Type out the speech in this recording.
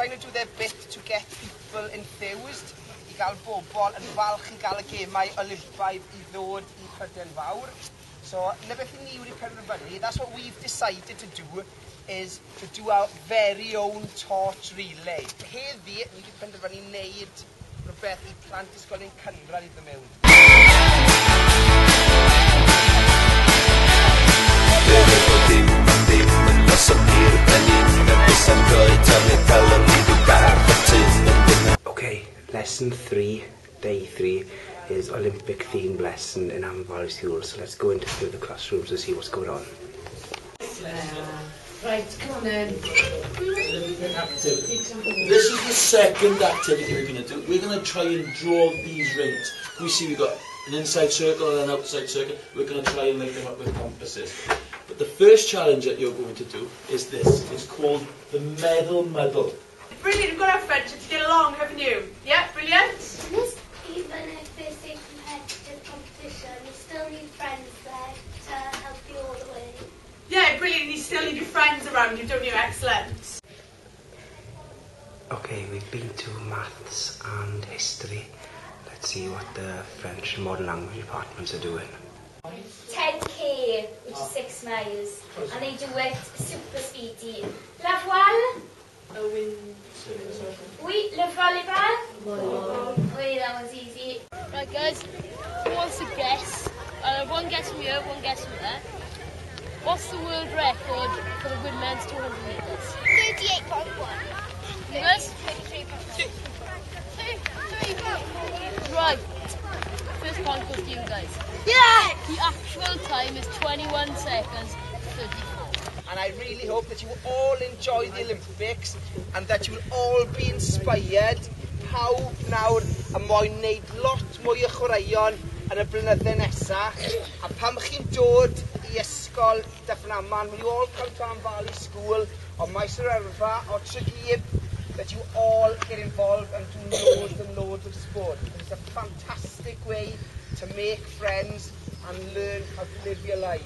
trying to do their bit to get people enthused I gael bobl yn falch I gael y gemau Olympaidd I ddod I Prydain Fawr. So, na beth I ni wedi penderfynu, that's what we've decided to do, is to do our very own torch relay. Heddi, ni wedi penderfynu wneud rhywbeth I plant ysgol ein cynradd I mewn. Okay, lesson 3, day 3, is Olympic themed lesson in Amman School. So let's go into the classrooms and see what's going on. Right, come on then. This is the second activity we're going to do. We're going to try and draw these rings. We see we've got an inside circle and an outside circle. We're going to try and link them up with compasses. But the first challenge that you're going to do is this. It's called the medal muddle. Brilliant, you've got to have friendship to get along, haven't you? Yeah, brilliant. Yes, even if it's a competitive competition, you still need friends there to help you all the way. Yeah, brilliant, you still need your friends around you, don't you? Excellent. Okay, we've been to maths and history. Let's see what the French and modern language departments are doing. 10k, which is 6 miles, and they do it super speedy. La voile? Oui, le volleyball? Oui, that one's easy. Right guys, who wants to guess? One guess from here, one guess from there. What's the world record for the women's 200 metres? 38.1. You guys? 33.1. Right. First point goes to you guys. Yeah! The actual time is 21 seconds 34. And I really hope that you all enjoy the Olympics and that you'll all be inspired pawb nawr yn moyn wneud lot mwy o chwaraeon yn y blynydde nesaf. A pam chi'n dod I Ysgol Dyffryn Aman, will you all come to Amman School on my Cyrraedd or Cyrraedd, that you all get involved and do loads and loads of sport. It's a fantastic way to make friends and learn how to live your life.